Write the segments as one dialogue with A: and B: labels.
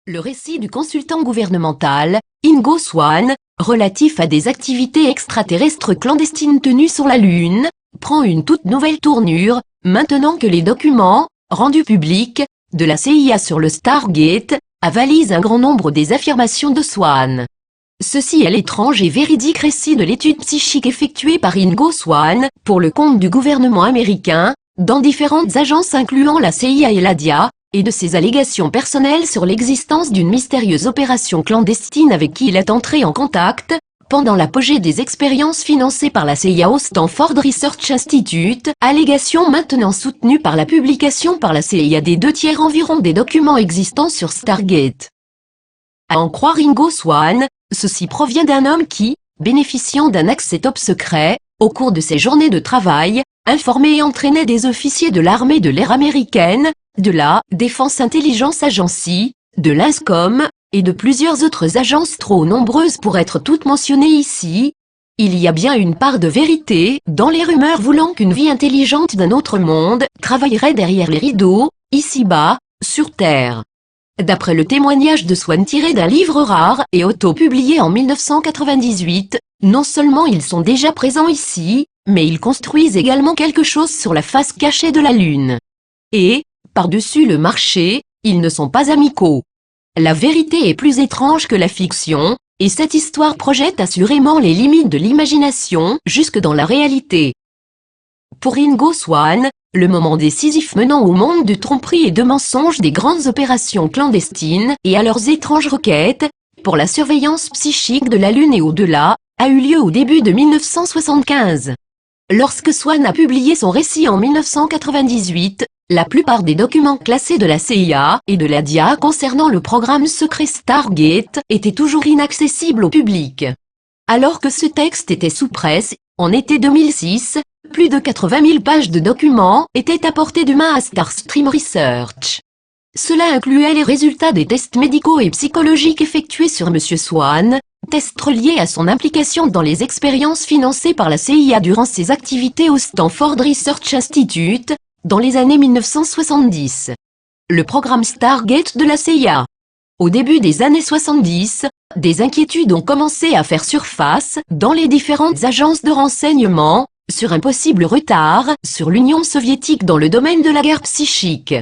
A: Le récit du consultant gouvernemental, Ingo Swann, relatif à des activités extraterrestres clandestines tenues sur la Lune, prend une toute nouvelle tournure, maintenant que les documents, rendus publics, de la CIA sur le Stargate, avalisent un grand nombre des affirmations de Swann. Ceci est l'étrange et véridique récit de l'étude psychique effectuée par Ingo Swann, pour le compte du gouvernement américain, dans différentes agences incluant la CIA et la DIA, et de ses allégations personnelles sur l'existence d'une mystérieuse opération clandestine avec qui il est entré en contact, pendant l'apogée des expériences financées par la CIA au Stanford Research Institute, allégations maintenant soutenues par la publication par la CIA des 2/3 environ des documents existants sur Stargate. À en croire Ingo Swann, ceci provient d'un homme qui, bénéficiant d'un accès top secret, au cours de ses journées de travail, informait et entraînait des officiers de l'armée de l'air américaine, de la Defense Intelligence Agency, de l'INSCOM, et de plusieurs autres agences trop nombreuses pour être toutes mentionnées ici. Il y a bien une part de vérité dans les rumeurs voulant qu'une vie intelligente d'un autre monde travaillerait derrière les rideaux, ici-bas, sur Terre. D'après le témoignage de Swann tiré d'un livre rare et auto-publié en 1998, non seulement ils sont déjà présents ici, mais ils construisent également quelque chose sur la face cachée de la Lune. Et, par-dessus le marché, ils ne sont pas amicaux. La vérité est plus étrange que la fiction, et cette histoire projette assurément les limites de l'imagination jusque dans la réalité. Pour Ingo Swann, le moment décisif menant au monde de tromperies et de mensonges des grandes opérations clandestines et à leurs étranges requêtes, pour la surveillance psychique de la Lune et au-delà, a eu lieu au début de 1975. Lorsque Swann a publié son récit en 1998, la plupart des documents classés de la CIA et de la DIA concernant le programme secret Stargate étaient toujours inaccessibles au public. Alors que ce texte était sous presse, en été 2006, plus de 80 000 pages de documents étaient à portée de main à Starstream Research. Cela incluait les résultats des tests médicaux et psychologiques effectués sur M. Swann, tests reliés à son implication dans les expériences financées par la CIA durant ses activités au Stanford Research Institute, dans les années 1970. Le programme Stargate de la CIA. Au début des années 70, des inquiétudes ont commencé à faire surface dans les différentes agences de renseignement, sur un possible retard sur l'Union soviétique dans le domaine de la guerre psychique.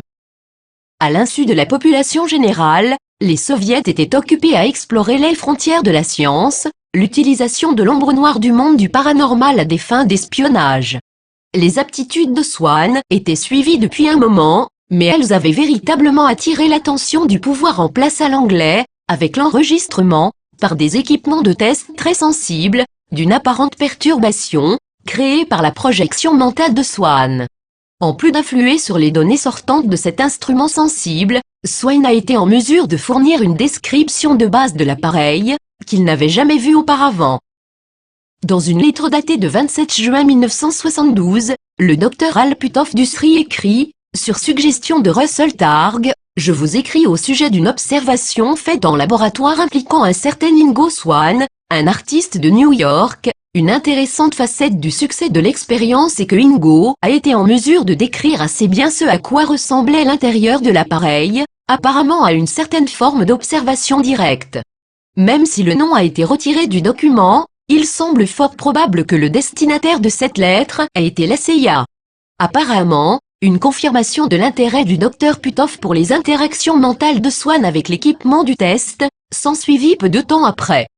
A: À l'insu de la population générale, les soviets étaient occupés à explorer les frontières de la science, l'utilisation de l'ombre noire du monde du paranormal à des fins d'espionnage. Les aptitudes de Swann étaient suivies depuis un moment, mais elles avaient véritablement attiré l'attention du pouvoir en place à l'anglais, avec l'enregistrement, par des équipements de test très sensibles, d'une apparente perturbation, créée par la projection mentale de Swann. En plus d'influer sur les données sortantes de cet instrument sensible, Swann a été en mesure de fournir une description de base de l'appareil, qu'il n'avait jamais vu auparavant. Dans une lettre datée de 27 juin 1972, le Dr Al Puthoff du SRI écrit, sur suggestion de Russell Targ, « Je vous écris au sujet d'une observation faite en laboratoire impliquant un certain Ingo Swann, un artiste de New York. Une intéressante facette du succès de l'expérience est que Ingo a été en mesure de décrire assez bien ce à quoi ressemblait l'intérieur de l'appareil, apparemment à une certaine forme d'observation directe. Même si le nom a été retiré du document, il semble fort probable que le destinataire de cette lettre a été la CIA. Apparemment, une confirmation de l'intérêt du Dr Puthoff pour les interactions mentales de Swann avec l'équipement du test, s'ensuivit peu de temps après.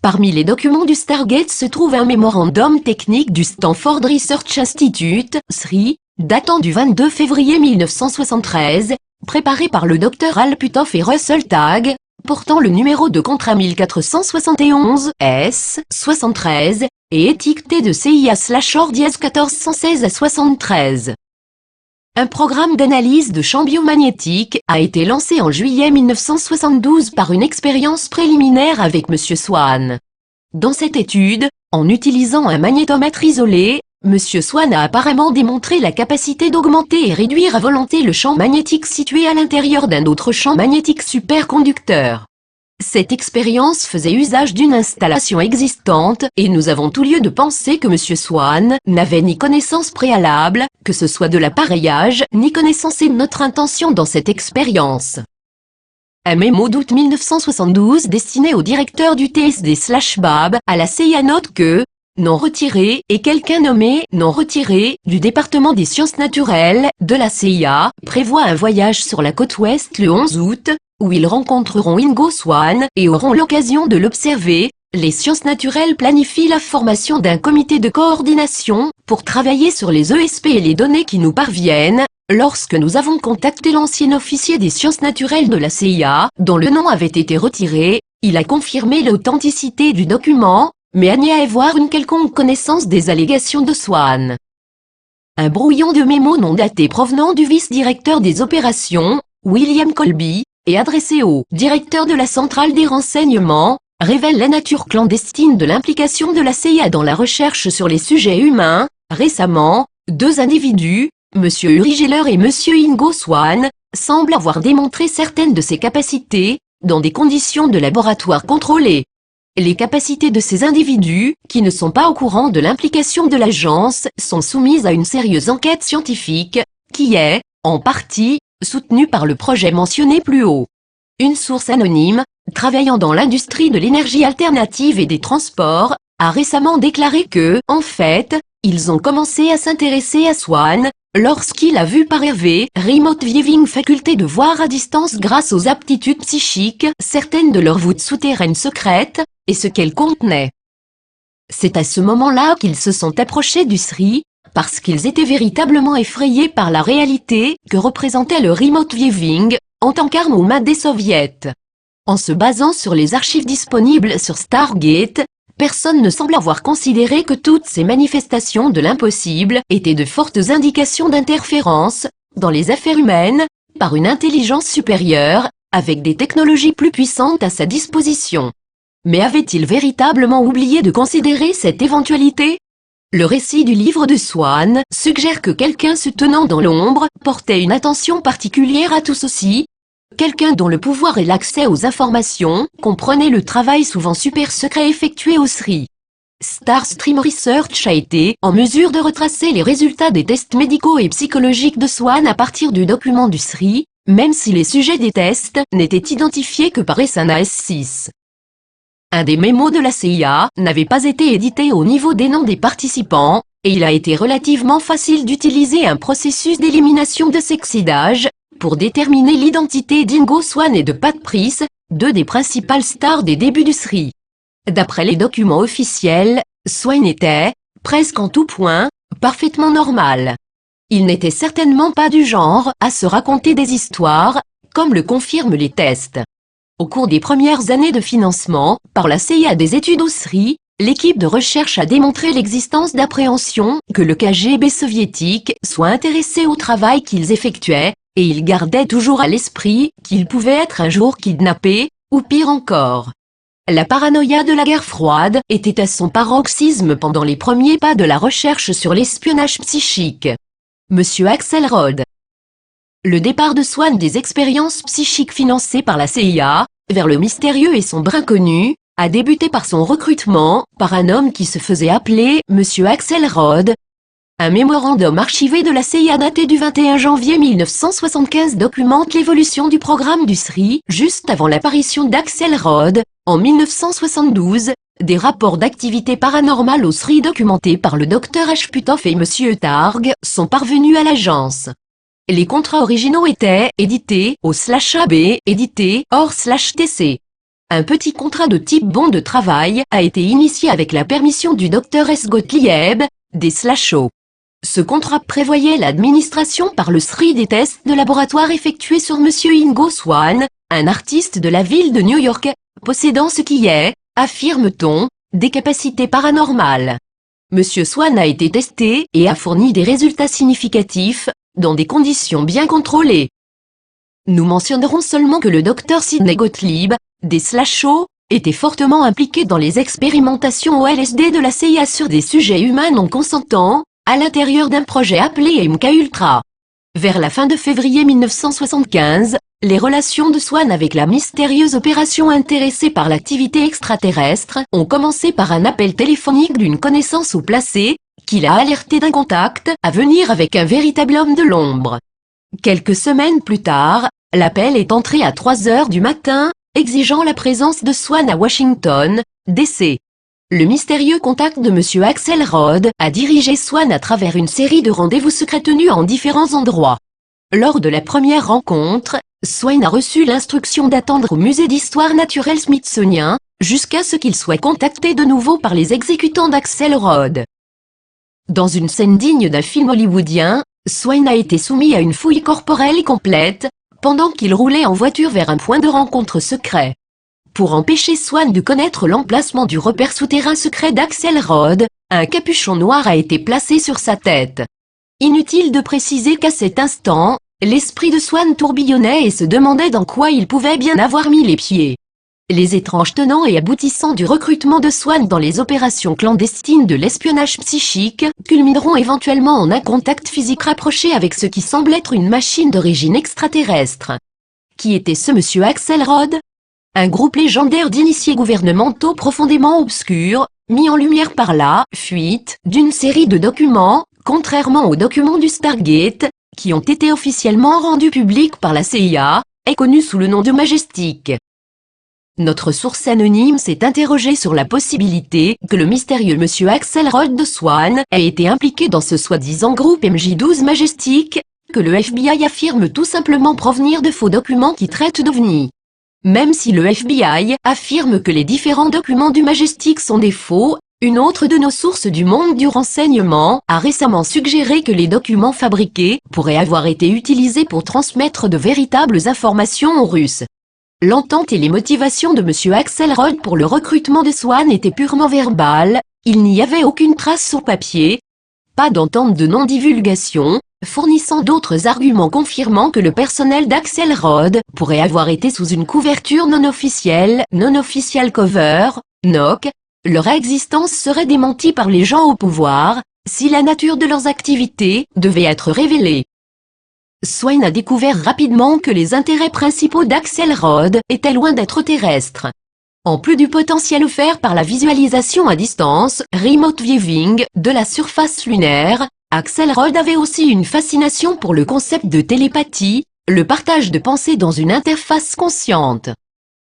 A: Parmi les documents du Stargate se trouve un mémorandum technique du Stanford Research Institute, SRI, datant du 22 février 1973, préparé par le Dr Al Puthoff et Russell Targ, portant le numéro de contrat 1471 S73, et étiqueté de CIA/or-1416 à 73. Un programme d'analyse de champs biomagnétiques a été lancé en juillet 1972 par une expérience préliminaire avec M. Swann. Dans cette étude, en utilisant un magnétomètre isolé, M. Swann a apparemment démontré la capacité d'augmenter et réduire à volonté le champ magnétique situé à l'intérieur d'un autre champ magnétique superconducteur. Cette expérience faisait usage d'une installation existante et nous avons tout lieu de penser que M. Swann n'avait ni connaissance préalable, que ce soit de l'appareillage, ni connaissance et de notre intention dans cette expérience. Un mémo d'août 1972 destiné au directeur du TSD/BAB à la CIA note que non retiré et quelqu'un nommé non retiré du département des sciences naturelles de la CIA prévoit un voyage sur la côte ouest le 11 août, où ils rencontreront Ingo Swann et auront l'occasion de l'observer. Les sciences naturelles planifient la formation d'un comité de coordination pour travailler sur les ESP et les données qui nous parviennent. Lorsque nous avons contacté l'ancien officier des sciences naturelles de la CIA, dont le nom avait été retiré, il a confirmé l'authenticité du document, mais a nié avoir une quelconque connaissance des allégations de Swann. Un brouillon de mémo non daté provenant du vice-directeur des opérations, William Colby, et adressé au directeur de la centrale des renseignements, révèle la nature clandestine de l'implication de la CIA dans la recherche sur les sujets humains. Récemment, deux individus, M. Uri Geller et M. Ingo Swann, semblent avoir démontré certaines de ces capacités, dans des conditions de laboratoire contrôlées. Les capacités de ces individus, qui ne sont pas au courant de l'implication de l'agence, sont soumises à une sérieuse enquête scientifique, qui est, en partie, soutenue par le projet mentionné plus haut. Une source anonyme, travaillant dans l'industrie de l'énergie alternative et des transports, a récemment déclaré que, en fait, ils ont commencé à s'intéresser à Swann, lorsqu'il a vu par Remote Viewing faculté de voir à distance grâce aux aptitudes psychiques certaines de leurs voûtes souterraines secrètes, et ce qu'elles contenaient. C'est à ce moment-là qu'ils se sont approchés du SRI, parce qu'ils étaient véritablement effrayés par la réalité que représentait le Remote Viewing, en tant qu'arme aux mains des soviets. En se basant sur les archives disponibles sur Stargate, personne ne semble avoir considéré que toutes ces manifestations de l'impossible étaient de fortes indications d'interférence, dans les affaires humaines, par une intelligence supérieure, avec des technologies plus puissantes à sa disposition. Mais avait-il véritablement oublié de considérer cette éventualité? Le récit du livre de Swann suggère que quelqu'un se tenant dans l'ombre portait une attention particulière à tout ceci. Quelqu'un dont le pouvoir et l'accès aux informations comprenaient le travail souvent super secret effectué au SRI. Starstream Research a été en mesure de retracer les résultats des tests médicaux et psychologiques de Swann à partir du document du SRI, même si les sujets des tests n'étaient identifiés que par SNAS6. Un des mémos de la CIA n'avait pas été édité au niveau des noms des participants, et il a été relativement facile d'utiliser un processus d'élimination de sexidage pour déterminer l'identité d'Ingo Swann et de Pat Price, deux des principales stars des débuts du SRI. D'après les documents officiels, Swann était, presque en tout point, parfaitement normal. Il n'était certainement pas du genre à se raconter des histoires, comme le confirment les tests. Au cours des premières années de financement par la CIA des études au SRI, l'équipe de recherche a démontré l'existence d'appréhension que le KGB soviétique soit intéressé au travail qu'ils effectuaient, et ils gardaient toujours à l'esprit qu'ils pouvaient être un jour kidnappés, ou pire encore. La paranoïa de la guerre froide était à son paroxysme pendant les premiers pas de la recherche sur l'espionnage psychique. Monsieur Axelrod. Le départ de Swann des expériences psychiques financées par la CIA, vers le mystérieux et sombre inconnu, a débuté par son recrutement, par un homme qui se faisait appeler Monsieur Axelrod. Un mémorandum archivé de la CIA daté du 21 janvier 1975 documente l'évolution du programme du SRI, juste avant l'apparition d'Axelrod, en 1972, des rapports d'activité paranormale au SRI documentés par le Dr H. Puthoff et Monsieur Targ sont parvenus à l'agence. Les contrats originaux étaient édités au /AB, édités hors/TC. Un petit contrat de type bon de travail a été initié avec la permission du Dr S. Gottlieb, des /O. Ce contrat prévoyait l'administration par le SRI des tests de laboratoire effectués sur Monsieur Ingo Swann, un artiste de la ville de New York, possédant ce qui est, affirme-t-on, des capacités paranormales. Monsieur Swann a été testé et a fourni des résultats significatifs, dans des conditions bien contrôlées. Nous mentionnerons seulement que le Dr Sidney Gottlieb, des /O, était fortement impliqué dans les expérimentations au LSD de la CIA sur des sujets humains non consentants, à l'intérieur d'un projet appelé MK-Ultra. Vers la fin de février 1975, les relations de Swann avec la mystérieuse opération intéressée par l'activité extraterrestre ont commencé par un appel téléphonique d'une connaissance haut placée, qui l'a alerté d'un contact à venir avec un véritable homme de l'ombre. Quelques semaines plus tard, L'appel est entré à 3 heures du matin, exigeant la présence de Swann à Washington, D.C. Le mystérieux contact de M. Axelrod a dirigé Swann à travers une série de rendez-vous secrets tenus en différents endroits. Lors de la première rencontre, Swann a reçu l'instruction d'attendre au musée d'histoire naturelle Smithsonian, jusqu'à ce qu'il soit contacté de nouveau par les exécutants d'Axelrod. Dans une scène digne d'un film hollywoodien, Swann a été soumis à une fouille corporelle complète, pendant qu'il roulait en voiture vers un point de rencontre secret. Pour empêcher Swann de connaître l'emplacement du repère souterrain secret d'Axelrod, un capuchon noir a été placé sur sa tête. Inutile de préciser qu'à cet instant, l'esprit de Swann tourbillonnait et se demandait dans quoi il pouvait bien avoir mis les pieds. Les étranges tenants et aboutissants du recrutement de Swann dans les opérations clandestines de l'espionnage psychique culmineront éventuellement en un contact physique rapproché avec ce qui semble être une machine d'origine extraterrestre. Qui était ce monsieur Axelrod? Un groupe légendaire d'initiés gouvernementaux profondément obscurs, mis en lumière par la fuite d'une série de documents, contrairement aux documents du Stargate, qui ont été officiellement rendus publics par la CIA, est connu sous le nom de Majestic. Notre source anonyme s'est interrogée sur la possibilité que le mystérieux monsieur Axelrod de Swann ait été impliqué dans ce soi-disant groupe MJ12 Majestic, que le FBI affirme tout simplement provenir de faux documents qui traitent d'OVNI. Même si le FBI affirme que les différents documents du Majestic sont des faux, une autre de nos sources du monde du renseignement a récemment suggéré que les documents fabriqués pourraient avoir été utilisés pour transmettre de véritables informations aux Russes. L'entente et les motivations de M. Axelrod pour le recrutement de Swann étaient purement verbales, il n'y avait aucune trace sur papier, pas d'entente de non-divulgation, fournissant d'autres arguments confirmant que le personnel d'Axelrod pourrait avoir été sous une couverture non-officielle, non-official cover, NOC. Leur existence serait démentie par les gens au pouvoir, si la nature de leurs activités devait être révélée. Swann a découvert rapidement que les intérêts principaux d'Axelrod étaient loin d'être terrestres. En plus du potentiel offert par la visualisation à distance, remote viewing, de la surface lunaire, Axelrod avait aussi une fascination pour le concept de télépathie, le partage de pensées dans une interface consciente.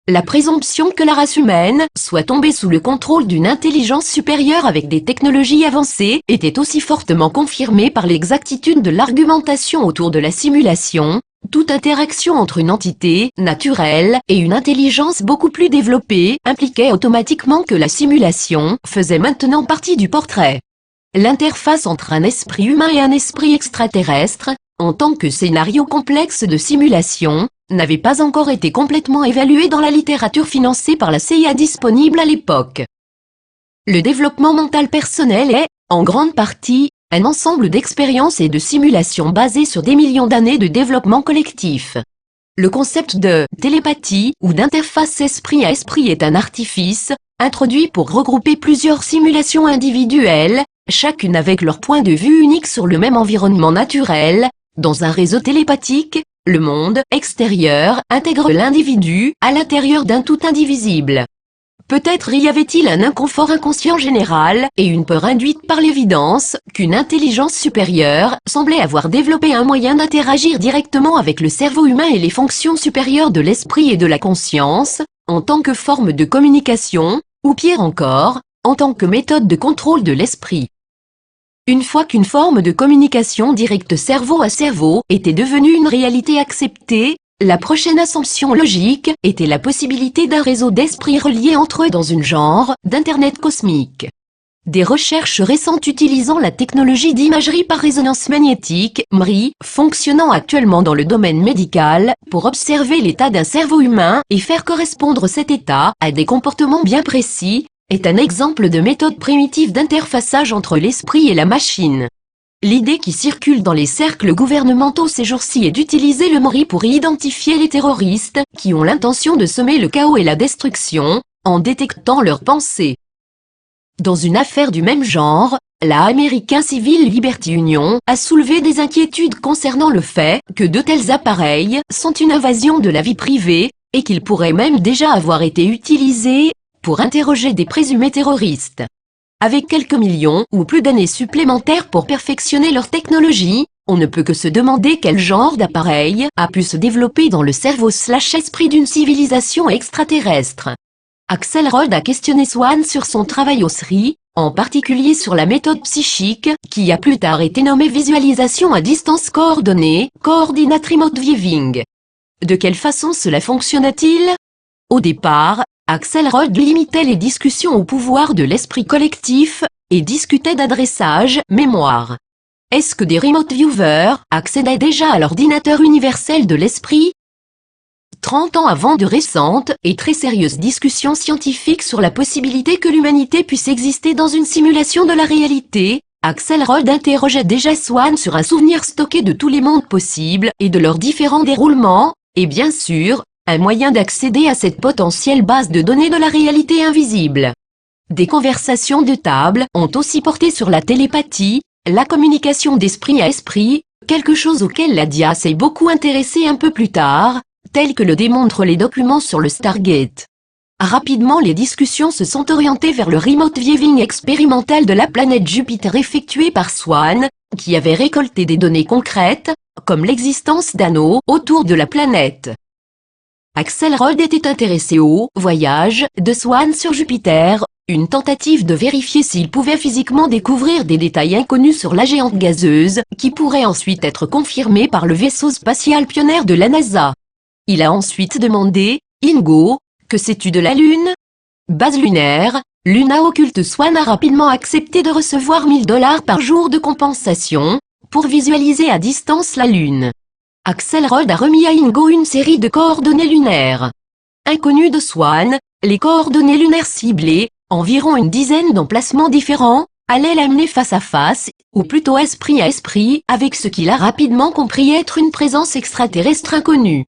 A: La présomption que la race humaine soit tombée sous le contrôle d'une intelligence supérieure avec des technologies avancées était aussi fortement confirmée par l'exactitude de l'argumentation autour de la simulation. Toute interaction entre une entité naturelle et une intelligence beaucoup plus développée impliquait automatiquement que la simulation faisait maintenant partie du portrait. L'interface entre un esprit humain et un esprit extraterrestre, en tant que scénario complexe de simulation, n'avait pas encore été complètement évaluée dans la littérature financée par la CIA disponible à l'époque. Le développement mental personnel est, en grande partie, un ensemble d'expériences et de simulations basées sur des millions d'années de développement collectif. Le concept de télépathie ou d'interface esprit à esprit est un artifice, introduit pour regrouper plusieurs simulations individuelles, chacune avec leur point de vue unique sur le même environnement naturel. Dans un réseau télépathique, le monde extérieur intègre l'individu à l'intérieur d'un tout indivisible. Peut-être y avait-il un inconfort inconscient général et une peur induite par l'évidence qu'une intelligence supérieure semblait avoir développé un moyen d'interagir directement avec le cerveau humain et les fonctions supérieures de l'esprit et de la conscience, en tant que forme de communication, ou pire encore, en tant que méthode de contrôle de l'esprit. Une fois qu'une forme de communication directe cerveau à cerveau était devenue une réalité acceptée, la prochaine assumption logique était la possibilité d'un réseau d'esprits reliés entre eux dans une genre d'Internet cosmique. Des recherches récentes utilisant la technologie d'imagerie par résonance magnétique, MRI, fonctionnant actuellement dans le domaine médical, pour observer l'état d'un cerveau humain et faire correspondre cet état à des comportements bien précis, est un exemple de méthode primitive d'interfaçage entre l'esprit et la machine. L'idée qui circule dans les cercles gouvernementaux ces jours-ci est d'utiliser le MRI pour identifier les terroristes qui ont l'intention de semer le chaos et la destruction, en détectant leurs pensées. Dans une affaire du même genre, la American Civil Liberty Union a soulevé des inquiétudes concernant le fait que de tels appareils sont une invasion de la vie privée, et qu'ils pourraient même déjà avoir été utilisés pour interroger des présumés terroristes. Avec quelques millions ou plus d'années supplémentaires pour perfectionner leur technologie, On ne peut que se demander quel genre d'appareil a pu se développer dans le cerveau/esprit d'une civilisation extraterrestre. Axelrod a questionné Swann sur son travail au SRI, en particulier sur la méthode psychique, qui a plus tard été nommée visualisation à distance coordonnée, Coordinate Remote Viewing. De quelle façon cela fonctionnait-il? Au départ, Axelrod limitait les discussions au pouvoir de l'esprit collectif, et discutait d'adressage, mémoire. Est-ce que des remote viewers accédaient déjà à l'ordinateur universel de l'esprit? 30 ans avant de récentes et très sérieuses discussions scientifiques sur la possibilité que l'humanité puisse exister dans une simulation de la réalité, Axelrod interrogeait déjà Swann sur un souvenir stocké de tous les mondes possibles et de leurs différents déroulements, et bien sûr, un moyen d'accéder à cette potentielle base de données de la réalité invisible. Des conversations de table ont aussi porté sur la télépathie, la communication d'esprit à esprit, quelque chose auquel la DIA s'est beaucoup intéressée un peu plus tard, tel que le démontrent les documents sur le Stargate. Rapidement les discussions se sont orientées vers le remote viewing expérimental de la planète Jupiter effectué par Swann, qui avait récolté des données concrètes, comme l'existence d'anneaux autour de la planète. Axelrod était intéressé au voyage de Swann sur Jupiter, une tentative de vérifier s'il pouvait physiquement découvrir des détails inconnus sur la géante gazeuse, qui pourraient ensuite être confirmés par le vaisseau spatial Pioneer de la NASA. Il a ensuite demandé, Ingo, que sais-tu de la Lune? Base lunaire, Luna occulte. Swann a rapidement accepté de recevoir $1000 par jour de compensation, pour visualiser à distance la Lune. Axelrod a remis à Ingo une série de coordonnées lunaires. Inconnues de Swann, les coordonnées lunaires ciblées, environ une dizaine d'emplacements différents, allaient l'amener face à face, ou plutôt esprit à esprit, avec ce qu'il a rapidement compris être une présence extraterrestre inconnue.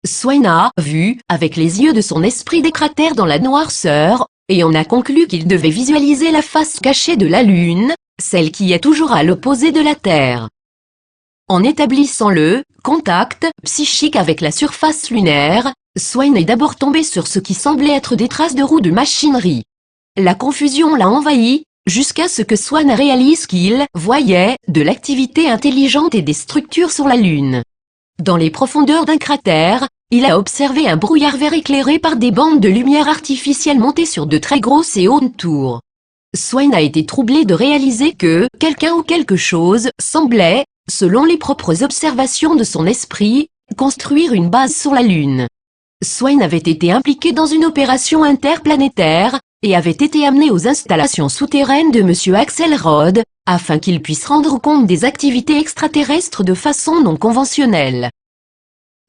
A: Swann a vu, avec les yeux de son esprit, des cratères dans la noirceur, et on a conclu qu'il devait visualiser la face cachée de la Lune, celle qui est toujours à l'opposé de la Terre. En établissant le contact psychique avec la surface lunaire, Swann est d'abord tombé sur ce qui semblait être des traces de roues de machinerie. La confusion l'a envahi, jusqu'à ce que Swann réalise qu'il voyait de l'activité intelligente et des structures sur la Lune. Dans les profondeurs d'un cratère, il a observé un brouillard vert éclairé par des bandes de lumière artificielle montées sur de très grosses et hautes tours. Swann a été troublé de réaliser que quelqu'un ou quelque chose semblait, selon les propres observations de son esprit, construire une base sur la Lune. Swann avait été impliqué dans une opération interplanétaire, et avait été amené aux installations souterraines de M. Axelrod, afin qu'il puisse rendre compte des activités extraterrestres de façon non conventionnelle.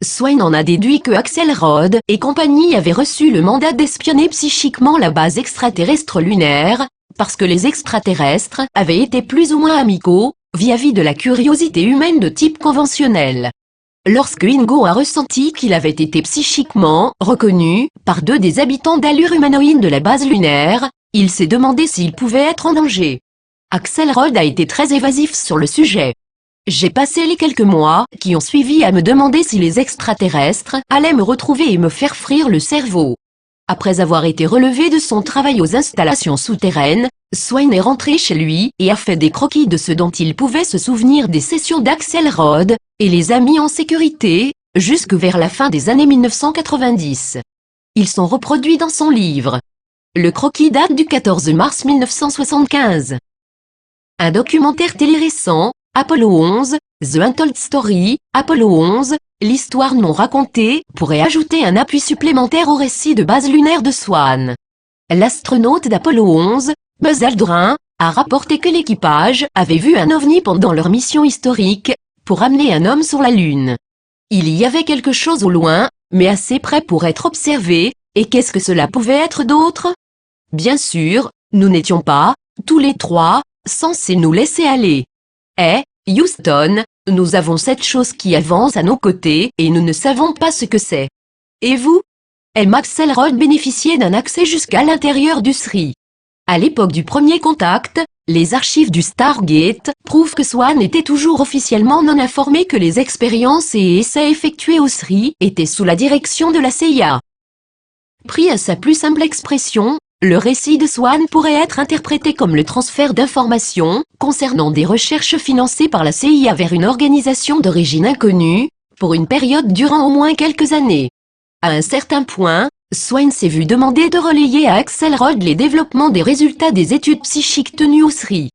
A: Swann en a déduit que Axelrod et compagnie avaient reçu le mandat d'espionner psychiquement la base extraterrestre lunaire, parce que les extraterrestres avaient été plus ou moins amicaux, vis-à-vis de la curiosité humaine de type conventionnel. Lorsque Ingo a ressenti qu'il avait été psychiquement reconnu par deux des habitants d'allure humanoïde de la base lunaire, il s'est demandé s'il pouvait être en danger. Axelrod a été très évasif sur le sujet. J'ai passé les quelques mois qui ont suivi à me demander si les extraterrestres allaient me retrouver et me faire frire le cerveau. Après avoir été relevé de son travail aux installations souterraines, Swann est rentré chez lui et a fait des croquis de ce dont il pouvait se souvenir des sessions d'Axelrod, et les a mis en sécurité, jusque vers la fin des années 1990. Ils sont reproduits dans son livre. Le croquis date du 14 mars 1975. Un documentaire télé récent, Apollo 11, The Untold Story, Apollo 11, l'histoire non racontée, pourrait ajouter un appui supplémentaire au récit de base lunaire de Swann. L'astronaute d'Apollo 11, Buzz Aldrin, a rapporté que l'équipage avait vu un ovni pendant leur mission historique, pour amener un homme sur la Lune. Il y avait quelque chose au loin, mais assez près pour être observé, et qu'est-ce que cela pouvait être d'autre? Bien sûr, nous n'étions pas, tous les trois, censés nous laisser aller. Houston, nous avons cette chose qui avance à nos côtés et nous ne savons pas ce que c'est. Et vous? Axelrod bénéficiait d'un accès jusqu'à l'intérieur du SRI. À l'époque du premier contact, les archives du Stargate prouvent que Swann était toujours officiellement non informé que les expériences et essais effectués au SRI étaient sous la direction de la CIA. Pris à sa plus simple expression, le récit de Swann pourrait être interprété comme le transfert d'informations concernant des recherches financées par la CIA vers une organisation d'origine inconnue, pour une période durant au moins quelques années. À un certain point, Swann s'est vu demander de relayer à Axelrod les développements des résultats des études psychiques tenues au SRI.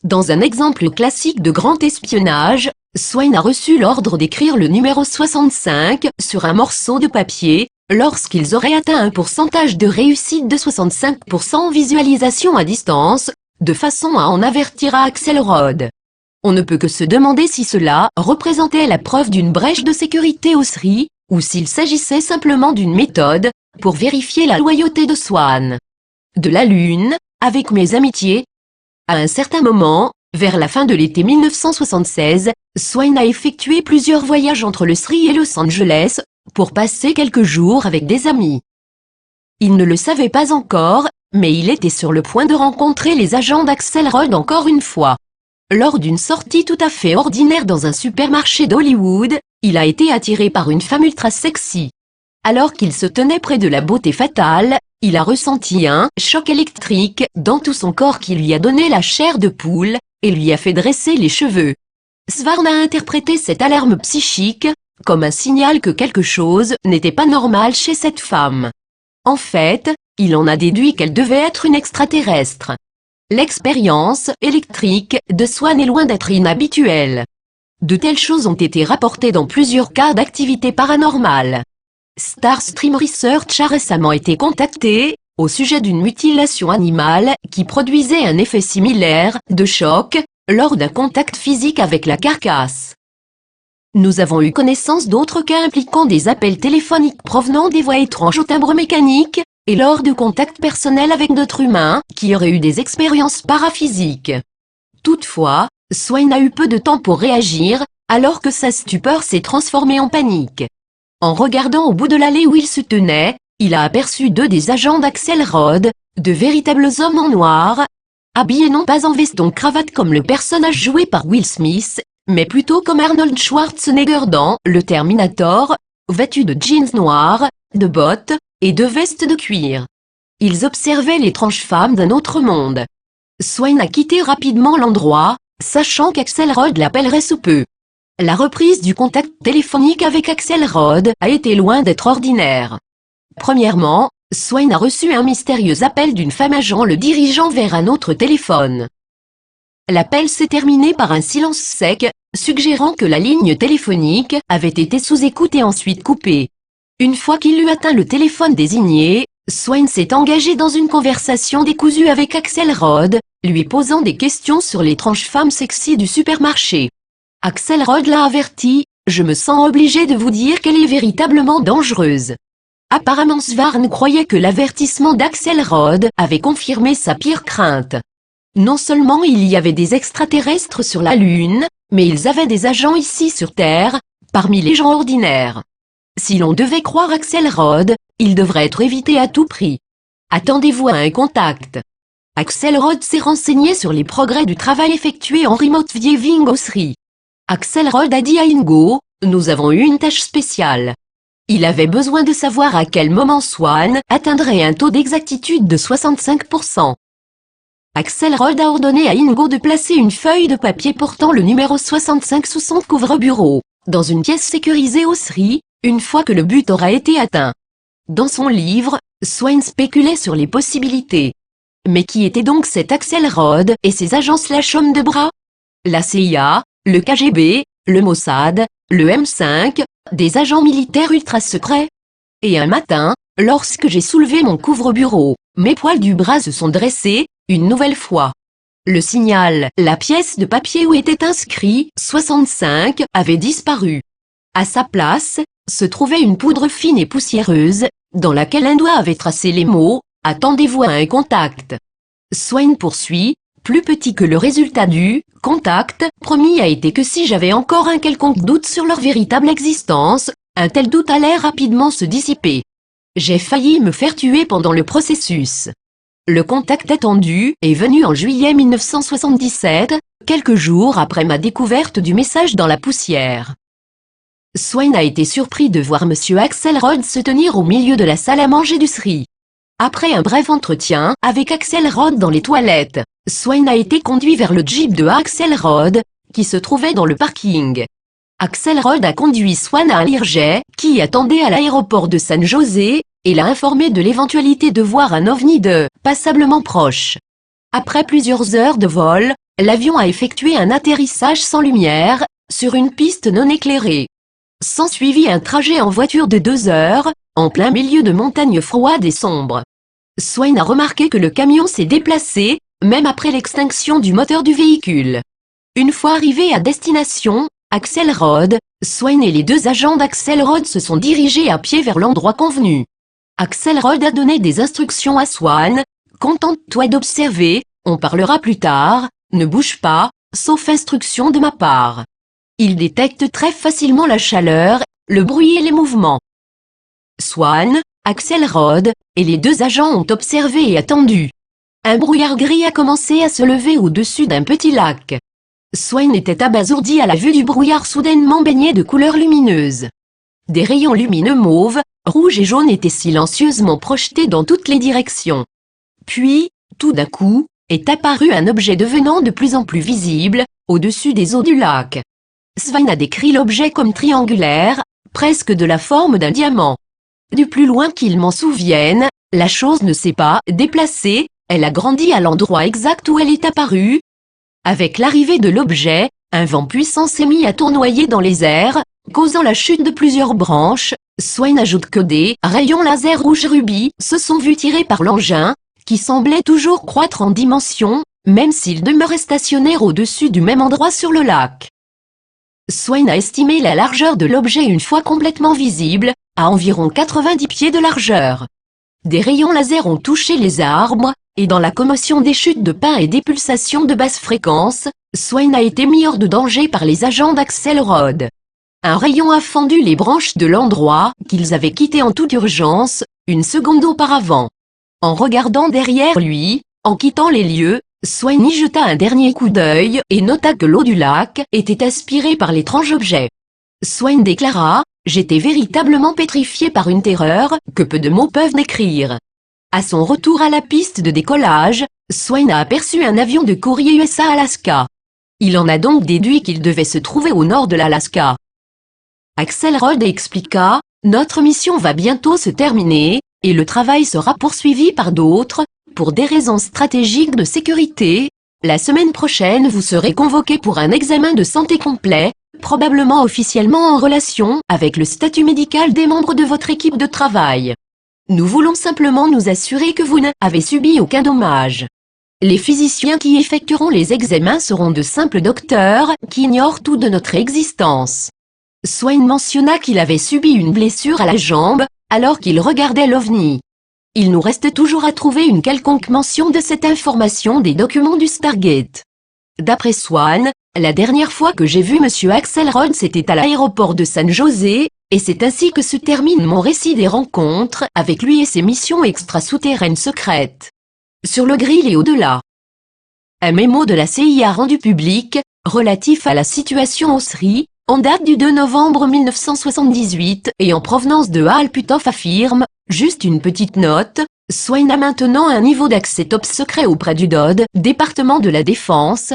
A: Dans un exemple classique de grand espionnage, Swann a reçu l'ordre d'écrire le numéro 65 sur un morceau de papier, lorsqu'ils auraient atteint un pourcentage de réussite de 65% en visualisation à distance, de façon à en avertir à Axelrod. On ne peut que se demander si cela représentait la preuve d'une brèche de sécurité au SRI, ou s'il s'agissait simplement d'une méthode pour vérifier la loyauté de Swann. De la Lune, avec mes amitiés. À un certain moment, vers la fin de l'été 1976, Swann a effectué plusieurs voyages entre le SRI et Los Angeles, pour passer quelques jours avec des amis. Il ne le savait pas encore, mais il était sur le point de rencontrer les agents d'Axelrod encore une fois. Lors d'une sortie tout à fait ordinaire dans un supermarché d'Hollywood, il a été attiré par une femme ultra sexy. Alors qu'il se tenait près de la beauté fatale, il a ressenti un choc électrique dans tout son corps qui lui a donné la chair de poule et lui a fait dresser les cheveux. Swann a interprété cette alarme psychique comme un signal que quelque chose n'était pas normal chez cette femme. En fait, il en a déduit qu'elle devait être une extraterrestre. L'expérience électrique de Swann est loin d'être inhabituelle. De telles choses ont été rapportées dans plusieurs cas d'activité paranormale. Starstream Research a récemment été contacté au sujet d'une mutilation animale qui produisait un effet similaire de choc lors d'un contact physique avec la carcasse. Nous avons eu connaissance d'autres cas impliquant des appels téléphoniques provenant des voix étranges au timbre mécanique, et lors de contacts personnels avec d'autres humains qui auraient eu des expériences paraphysiques. Toutefois, Swann a eu peu de temps pour réagir, alors que sa stupeur s'est transformée en panique. En regardant au bout de l'allée où il se tenait, il a aperçu deux des agents d'Axelrod, de véritables hommes en noir, habillés non pas en veston-cravate comme le personnage joué par Will Smith, mais plutôt comme Arnold Schwarzenegger dans le Terminator, vêtus de jeans noirs, de bottes, et de vestes de cuir. Ils observaient l'étrange femme d'un autre monde. Swann a quitté rapidement l'endroit, sachant qu'Axelrod l'appellerait sous peu. La reprise du contact téléphonique avec Axelrod a été loin d'être ordinaire. Premièrement, Swann a reçu un mystérieux appel d'une femme agent le dirigeant vers un autre téléphone. L'appel s'est terminé par un silence sec, suggérant que la ligne téléphonique avait été sous écoute et ensuite coupée. Une fois qu'il eut atteint le téléphone désigné, Swann s'est engagé dans une conversation décousue avec Axelrod, lui posant des questions sur l'étrange femme sexy du supermarché. Axelrod l'a averti, « Je me sens obligé de vous dire qu'elle est véritablement dangereuse. » Apparemment Swann croyait que l'avertissement d'Axelrod avait confirmé sa pire crainte. Non seulement il y avait des extraterrestres sur la Lune, mais ils avaient des agents ici sur Terre, parmi les gens ordinaires. Si l'on devait croire Axelrod, il devrait être évité à tout prix. Attendez-vous à un contact. Axelrod s'est renseigné sur les progrès du travail effectué en remote viewing au SRI. Axelrod a dit à Ingo, « Nous avons eu une tâche spéciale. » Il avait besoin de savoir à quel moment Swann atteindrait un taux d'exactitude de 65%. Axelrod a ordonné à Ingo de placer une feuille de papier portant le numéro 65 sous son couvre-bureau, dans une pièce sécurisée au SRI, une fois que le but aura été atteint. Dans son livre, Swann spéculait sur les possibilités. Mais qui était donc cet Axelrod et ses agents / hommes de bras? La CIA, le KGB, le Mossad, le M5, des agents militaires ultra secrets? Et un matin, lorsque j'ai soulevé mon couvre-bureau, mes poils du bras se sont dressés, une nouvelle fois. Le signal, la pièce de papier où était inscrit « 65 » avait disparu. À sa place, se trouvait une poudre fine et poussiéreuse, dans laquelle un doigt avait tracé les mots « Attendez-vous à un contact ». Swann poursuit, plus petit que le résultat du « contact » promis a été que si j'avais encore un quelconque doute sur leur véritable existence, un tel doute allait rapidement se dissiper. J'ai failli me faire tuer pendant le processus. Le contact attendu est venu en juillet 1977, quelques jours après ma découverte du message dans la poussière. Swann a été surpris de voir M. Axelrod se tenir au milieu de la salle à manger du SRI. Après un bref entretien avec Axelrod dans les toilettes, Swain a été conduit vers le jeep de Axelrod, qui se trouvait dans le parking. Axelrod a conduit Swann à un Learjet, qui attendait à l'aéroport de San José, et l'a informé de l'éventualité de voir un ovni passablement proche. Après plusieurs heures de vol, l'avion a effectué un atterrissage sans lumière, sur une piste non éclairée. S'ensuivit un trajet en voiture de 2 heures, en plein milieu de montagnes froides et sombres. Swain a remarqué que le camion s'est déplacé, même après l'extinction du moteur du véhicule. Une fois arrivé à destination, Axelrod, Swain et les 2 agents d'Axelrod se sont dirigés à pied vers l'endroit convenu. Axelrod a donné des instructions à Swann. « Contente-toi d'observer, on parlera plus tard, ne bouge pas, sauf instruction de ma part. » Il détecte très facilement la chaleur, le bruit et les mouvements. Swann, Axelrod, et les 2 agents ont observé et attendu. Un brouillard gris a commencé à se lever au-dessus d'un petit lac. Swain était abasourdi à la vue du brouillard soudainement baigné de couleurs lumineuses. Des rayons lumineux mauves, rouges et jaunes étaient silencieusement projetés dans toutes les directions. Puis, tout d'un coup, est apparu un objet devenant de plus en plus visible, au-dessus des eaux du lac. Swain a décrit l'objet comme triangulaire, presque de la forme d'un diamant. Du plus loin qu'il m'en souvienne, la chose ne s'est pas déplacée, elle a grandi à l'endroit exact où elle est apparue. Avec l'arrivée de l'objet, un vent puissant s'est mis à tournoyer dans les airs, causant la chute de plusieurs branches. Swain ajoute que des rayons laser rouge rubis se sont vus tirer par l'engin, qui semblait toujours croître en dimension, même s'il demeurait stationnaire au-dessus du même endroit sur le lac. Swain a estimé la largeur de l'objet une fois complètement visible, à environ 90 pieds de largeur. Des rayons laser ont touché les arbres, et dans la commotion des chutes de pins et des pulsations de basse fréquence, Swain a été mis hors de danger par les agents d'Axelrod. Un rayon a fendu les branches de l'endroit qu'ils avaient quitté en toute urgence, une seconde auparavant. En regardant derrière lui, en quittant les lieux, Swain y jeta un dernier coup d'œil et nota que l'eau du lac était aspirée par l'étrange objet. Swain déclara « J'étais véritablement pétrifié par une terreur que peu de mots peuvent décrire. » À son retour à la piste de décollage, Swain a aperçu un avion de courrier USA-Alaska. Il en a donc déduit qu'il devait se trouver au nord de l'Alaska. Axelrod expliqua « Notre mission va bientôt se terminer, et le travail sera poursuivi par d'autres, pour des raisons stratégiques de sécurité. La semaine prochaine vous serez convoqué pour un examen de santé complet, probablement officiellement en relation avec le statut médical des membres de votre équipe de travail. Nous voulons simplement nous assurer que vous n'avez subi aucun dommage. Les physiciens qui effectueront les examens seront de simples docteurs qui ignorent tout de notre existence. » Swain mentionna qu'il avait subi une blessure à la jambe, alors qu'il regardait l'OVNI. Il nous reste toujours à trouver une quelconque mention de cette information des documents du Stargate. D'après Swann, la dernière fois que j'ai vu M. Axelrod c'était à l'aéroport de San José, et c'est ainsi que se termine mon récit des rencontres avec lui et ses missions extra-souterraines secrètes. Sur le grill et au-delà. Un mémo de la CIA rendu public, relatif à la situation au Sri, en date du 2 novembre 1978 et en provenance de Hal Puthoff affirme, juste une petite note, Swain a maintenant un niveau d'accès top secret auprès du DOD, département de la Défense.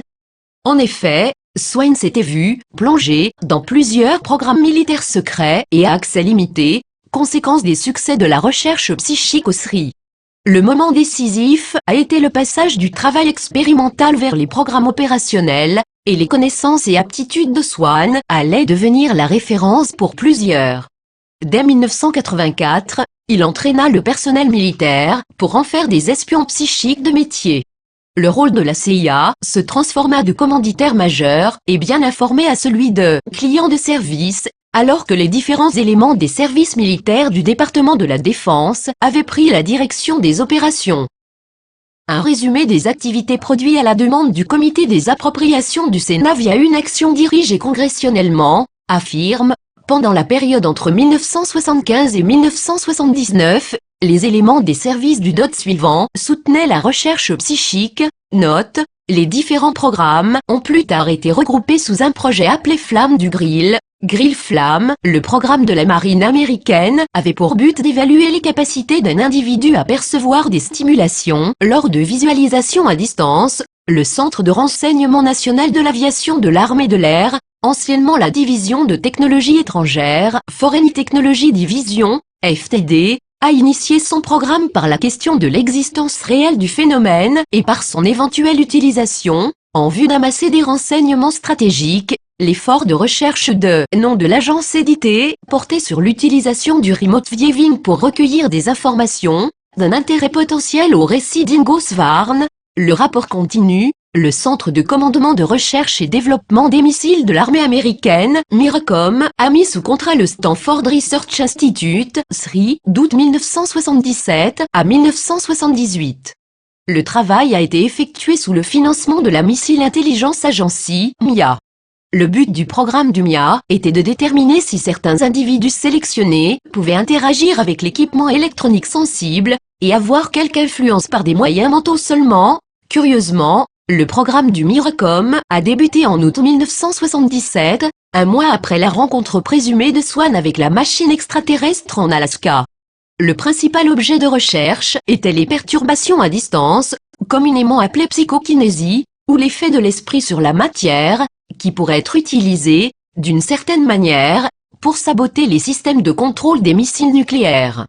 A: En effet, Swain s'était vu plongé dans plusieurs programmes militaires secrets et à accès limité, conséquence des succès de la recherche psychique au Sri. Le moment décisif a été le passage du travail expérimental vers les programmes opérationnels, et les connaissances et aptitudes de Swann allaient devenir la référence pour plusieurs. Dès 1984, il entraîna le personnel militaire pour en faire des espions psychiques de métier. Le rôle de la CIA se transforma de commanditaire majeur et bien informé à celui de client de service, alors que les différents éléments des services militaires du département de la Défense avaient pris la direction des opérations. Un résumé des activités produites à la demande du Comité des appropriations du Sénat via une action dirigée congressionnellement, affirme, pendant la période entre 1975 et 1979, les éléments des services du DOD suivants soutenaient la recherche psychique, note, les différents programmes ont plus tard été regroupés sous un projet appelé Flamme du Grill, Grille Flamme, le programme de la marine américaine, avait pour but d'évaluer les capacités d'un individu à percevoir des stimulations lors de visualisation à distance. Le Centre de renseignement national de l'aviation de l'armée de l'air, anciennement la division de technologie étrangère, Foreign Technology Division, FTD, a initié son programme par la question de l'existence réelle du phénomène et par son éventuelle utilisation, en vue d'amasser des renseignements stratégiques. L'effort de recherche de nom de l'agence édité portait sur l'utilisation du remote viewing pour recueillir des informations d'un intérêt potentiel au récit d'Ingo Swarn. Le rapport continue, le Centre de commandement de recherche et développement des missiles de l'armée américaine, MIRCOM, a mis sous contrat le Stanford Research Institute, SRI, d'août 1977 à 1978. Le travail a été effectué sous le financement de la Missile Intelligence Agency, MIA. Le but du programme du MIA était de déterminer si certains individus sélectionnés pouvaient interagir avec l'équipement électronique sensible et avoir quelque influence par des moyens mentaux seulement. Curieusement, le programme du MIRCOM a débuté en août 1977, un mois après la rencontre présumée de Swann avec la machine extraterrestre en Alaska. Le principal objet de recherche était les perturbations à distance, communément appelées psychokinésie, ou l'effet de l'esprit sur la matière, qui pourrait être utilisé, d'une certaine manière, pour saboter les systèmes de contrôle des missiles nucléaires.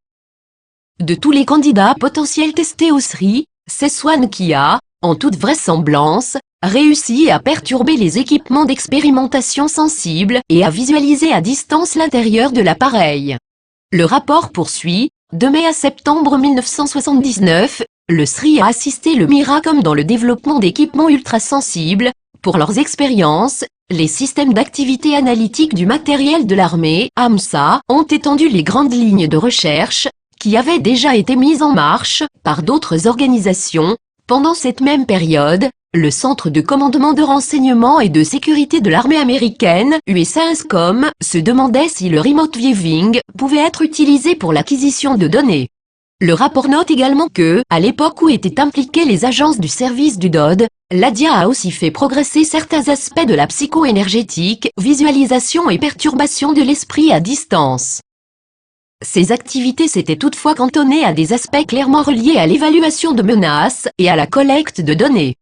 A: De tous les candidats potentiels testés au SRI, c'est Swann qui a, en toute vraisemblance, réussi à perturber les équipements d'expérimentation sensibles et à visualiser à distance l'intérieur de l'appareil. Le rapport poursuit, de mai à septembre 1979, le SRI a assisté le MIRCOM dans le développement d'équipements ultrasensibles. Pour leurs expériences, les systèmes d'activité analytique du matériel de l'armée, AMSA, ont étendu les grandes lignes de recherche, qui avaient déjà été mises en marche par d'autres organisations. Pendant cette même période, le Centre de commandement de renseignement et de sécurité de l'armée américaine, USASCOM, se demandait si le remote viewing pouvait être utilisé pour l'acquisition de données. Le rapport note également que, à l'époque où étaient impliquées les agences du service du DoD, l'ADIA a aussi fait progresser certains aspects de la psycho-énergétique, visualisation et perturbation de l'esprit à distance. Ces activités s'étaient toutefois cantonnées à des aspects clairement reliés à l'évaluation de menaces et à la collecte de données.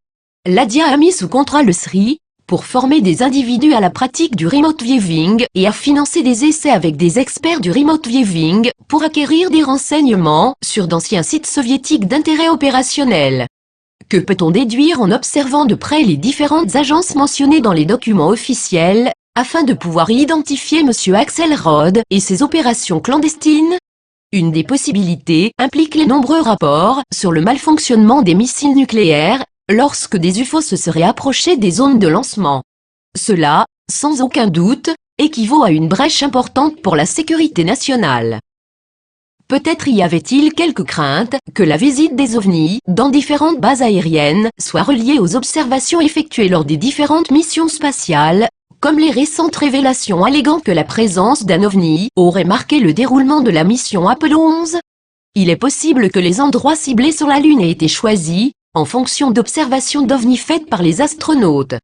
A: L'ADIA a mis sous contrat le SRI pour former des individus à la pratique du remote viewing et à financer des essais avec des experts du remote viewing pour acquérir des renseignements sur d'anciens sites soviétiques d'intérêt opérationnel. Que peut-on déduire en observant de près les différentes agences mentionnées dans les documents officiels, afin de pouvoir identifier M. Axelrod et ses opérations clandestines? Une des possibilités implique les nombreux rapports sur le malfonctionnement des missiles nucléaires, lorsque des UFO se seraient approchés des zones de lancement. Cela, sans aucun doute, équivaut à une brèche importante pour la sécurité nationale. Peut-être y avait-il quelques craintes que la visite des ovnis dans différentes bases aériennes soit reliée aux observations effectuées lors des différentes missions spatiales, comme les récentes révélations alléguant que la présence d'un ovni aurait marqué le déroulement de la mission Apollo 11. Il est possible que les endroits ciblés sur la Lune aient été choisis, en fonction d'observations d'ovnis faites par les astronautes.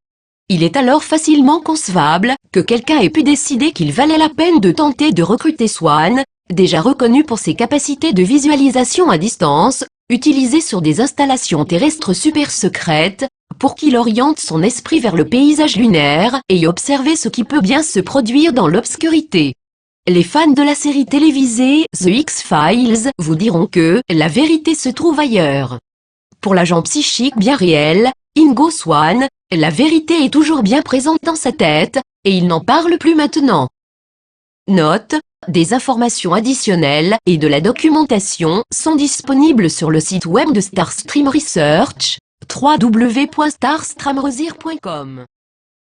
A: Il est alors facilement concevable que quelqu'un ait pu décider qu'il valait la peine de tenter de recruter Swann, déjà reconnu pour ses capacités de visualisation à distance, utilisées sur des installations terrestres super secrètes, pour qu'il oriente son esprit vers le paysage lunaire et y observer ce qui peut bien se produire dans l'obscurité. Les fans de la série télévisée The X-Files vous diront que la vérité se trouve ailleurs. Pour l'agent psychique bien réel, Ingo Swann, la vérité est toujours bien présente dans sa tête, et il n'en parle plus maintenant. Note, des informations additionnelles et de la documentation sont disponibles sur le site web de Starstream Research, www.starstreamresearch.com.